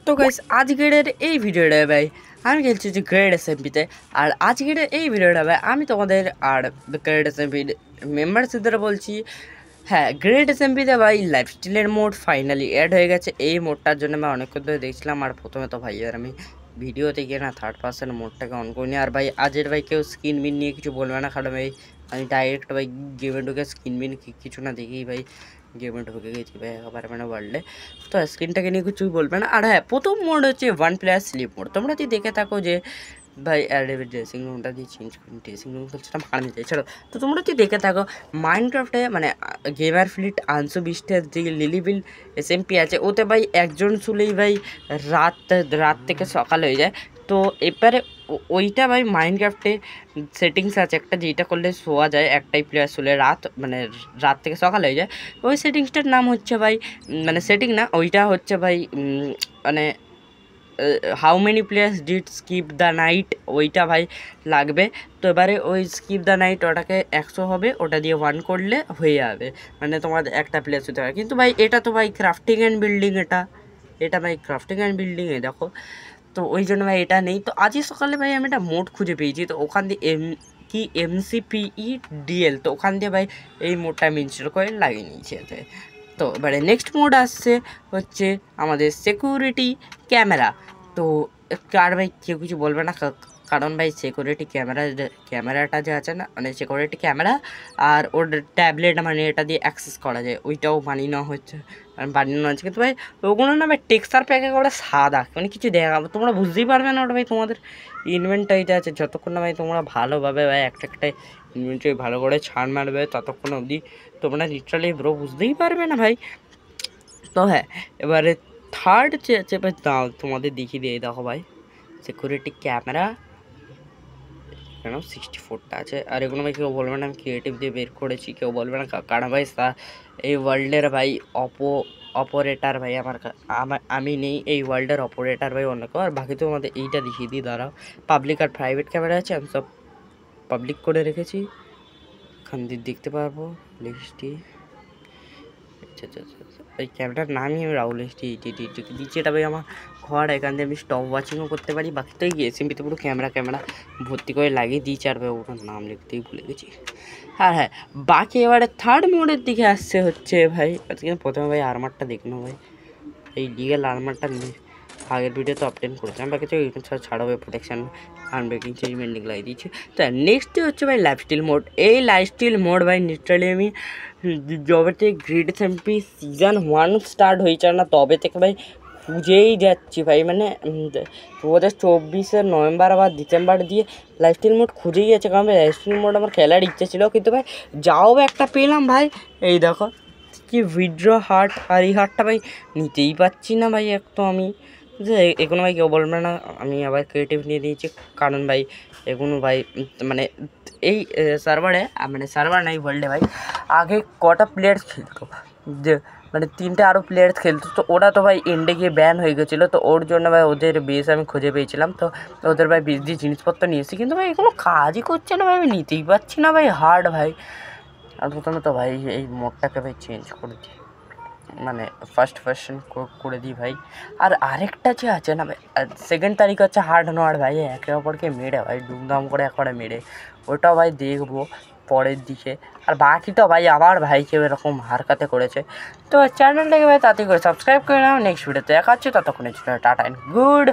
তো গাইস আজকের এই ভিডিওটা ভাই আমি খেলছি যে গ্রেড এসএমপিতে। আর আজকের এই ভিডিওটা ভাই আমি তোমাদের আর গ্রেড এসএমপির মেম্বারশিপদের বলছি। হ্যাঁ, গ্রেড এসএমপিতে ভাই লাইফস্টাইলের মোড ফাইনালি অ্যাড হয়ে গেছে। এই মোডটার জন্য আমি অনেকক্ষণ ধরে দেখছিলাম। আর প্রথমে তো ভাই আর আমি ভিডিওতে গিয়ে না থার্ড পার্সন মোডটাকে অন করিনি। আর ভাই আজের ভাই কেউ স্কিন বিন নিয়ে কিছু বলবে না, কারণ ভাই আমি ডাইরেক্ট ভাই গেমে ঢুকে স্কিন বিন কিছু না দেখেই ভাই গেমে ঢুকে গেছি ভাই একেবারে মানে ওয়ার্ল্ডে। তো স্ক্রিনটাকে নিয়ে কিছুই বলবে না। আর হ্যাঁ, প্রথম মোড হচ্ছে ওয়ান প্লেয়ার স্লিপ মোড। তোমরা যদি দেখে থাকো যে ভাই ড্রেসিং রুমটা দিয়ে চেঞ্জ করি, ড্রেসিং রুম খেলছিলাম ভাড়া নিতে এছাড়াও। তো তোমরা যদি দেখে থাকো মাইনক্রাফটে মানে গেমার ফ্লিট আনসু বিস্টের যে লিলিবিল এসএমপি আছে, ওতে ভাই একজন শুলেই ভাই রাত থেকে সকাল হয়ে যায়। তো এবারে ওইটা ভাই মাইনক্রাফটে সেটিংস আছে একটা, যেটা করলে শোয়া যায় একটাই প্লেয়ার শুলে রাত থেকে সকাল হয়ে যায়। ওই সেটিংসটার নাম হচ্ছে ভাই মানে সেটিং না, ওইটা হচ্ছে ভাই মানে how many players did skip the night, ওইটা ভাই লাগবে। তো এবারে ওই স্কিপ দ্য নাইট ওটাকে 100 হবে, ওটা দিয়ে 1 করলে হয়ে যাবে, মানে তোমার একটা প্লেয়ার হতে হবে। কিন্তু ভাই এটা তো ভাই ক্রাফটিং অ্যান্ড বিল্ডিং, এটা ভাই ক্রাফটিং অ্যান্ড বিল্ডিংয়ে দেখো, তো ওই জন্য ভাই এটা নেই। তো আজই সকালে ভাই আমি একটা মোড খুঁজে পেয়েছি, তো ওখান দিয়ে MCPEDL, তো ওখান দিয়ে ভাই এই মোডটা আমি ইনস্টল করে লাগিয়ে নিয়েছি এতে। তো এবারে নেক্সট মোড আসছে হচ্ছে আমাদের সিকিউরিটি ক্যামেরা। তো আর ভাই কেউ কিছু বলবে না, কারণ ভাই সিকিউরিটি ক্যামেরাটা যে আছে না, মানে সিকিউরিটি ক্যামেরা আর ওর ট্যাবলেট মানে এটা দিয়ে অ্যাক্সেস করা যায়, ওইটাও বানিয়ে নেওয়া হচ্ছে। কিন্তু ভাই ওগুলো না ভাই টেক্সচার প্যাকে করে সাদা, মানে কিছু দেখাবো তোমরা বুঝতেই পারবে না ওটা ভাই তোমাদের ইনভেন্টরিতে আছে। যতক্ষণ না ভাই তোমরা ভালোভাবে ভাই একটা ইনভেন্টরি ভালো করে ছাড় মারবে ততক্ষণ অবধি তোমরা লিটারালি ব্রো বুঝতেই পারবে না ভাই। তো হ্যাঁ, এবারে থার্ড যে আছে ভাই দাও তোমাদের দেখিয়ে দিয়ে দেখো ভাই সিকিউরিটি ক্যামেরা কেন 64টা আছে। আর এগুলো ভাই কেউ বলবে না আমি ক্রিয়েটিভ দিয়ে বের করেছি, কেউ বলবে না, কারণ ভাই এই ওয়ার্ল্ডের ভাই অপারেটার ভাই আমি নেই এই ওয়ার্ল্ডের অপারেটার ভাই অন্য কেউ। আর বাকি তো আমাদের এইটা দেখিয়ে দিই দাঁড়াও। পাবলিক আর প্রাইভেট ক্যামেরা আছে, আমি সব পাবলিক করে রেখেছি, এখান দিয়ে দেখতে পারবো লিস্টটি। আচ্ছা, ওই ক্যামেরার নামই আমি রাহুল দিচ্ছি। এটা ভাই আমার ঘর, এখান দিয়ে আমি স্টপ ওয়াচিংও করতে পারি। বাকি তো এই এসএমপিতে পুরো ক্যামেরা ভর্তি করে লাগিয়ে দিয়েছি। আর ভাই ওটার নাম লিখতেই ভুলে গেছি। হ্যাঁ, বাকি এবারে থার্ড মোডের দিকে আসছে হচ্ছে ভাই কিন্তু প্রথমে ভাই আর্মারটা দেখলো ভাই, এই লিগেল আর্মারটা আগের ভিডিওতে অপটেন করেছিলাম। বাকি তো ইউটিউব ছাড়া হবে প্রোটেকশন আনব্রেকিং চেঞ্জমেন্টিং লাগিয়ে দিচ্ছি। তো নেক্সট হচ্ছে ভাই লাইফস্টাইল মোড। এই লাইফস্টাইল মোড ভাই লিটারালি আমি যবে থেকে গ্রেড এসএমপি সিজন 1 স্টার্ট হয়েছে না তবে থেকে ভাই খুঁজেই যাচ্ছি ভাই, মানে 2024 নভেম্বর বা ডিসেম্বর দিয়ে লাইফস্টাইল মোড খুঁজেই যাচ্ছে। কারণ ভাই লাইফস্টাইল মোড আমার খেলার ইচ্ছে ছিল, কিন্তু ভাই যাও একটা পেলাম ভাই, এই দেখো কি উইথড্র হার্ট, আর এই হার্টটা ভাই নিতেই পারছি না ভাই। এক তো আমি এগুলো ভাই কেউ বলবে না আমি আবার ক্রিয়েটিভ নিয়ে দিয়েছি, কারণ ভাই এগুলো ভাই মানে এই সার্ভার নাই ওয়ার্ল্ডে ভাই আগে কটা প্লেয়ার্স খেলতো, যে মানে 3টে আরও প্লেয়ার্স খেলতো। তো ওরা তো ভাই এন্ডে গিয়ে ব্যান হয়ে গেছিলো, তো ওর জন্য ভাই ওদের বেস আমি খুঁজে পেয়েছিলাম। তো ওদের ভাই বেশ দিয়ে জিনিসপত্র নিয়েছি, কিন্তু ভাই এগুলো কাজই করছে না ভাই, আমি নিতেই পারছি না ভাই হার্ড ভাই। আর প্রথমে তো ভাই এই মোডটাকে ভাই চেঞ্জ করে দিই, মানে ফার্স্ট ভার্সন করে দিই ভাই। আর আরেকটা যে আছে না ভাই সেকেন্ড তারিখ হচ্ছে হার্ড নোয়ার ভাই, একে অপরকে মেরে ভাই ধুমধাম করে একবারে মেরে, ওটাও ভাই দেখবো পরের দিকে। আর বাকি তো ভাই আবার ভাই কেউ এরকম হারকাতে করেছে। তো চ্যানেলটাকে ভাই তাড়াতাড়ি করে সাবস্ক্রাইব করে নাও। নেক্সট ভিডিওতে দেখা হচ্ছে, ততক্ষণের জন্য টাটা অ্যান্ড গুড।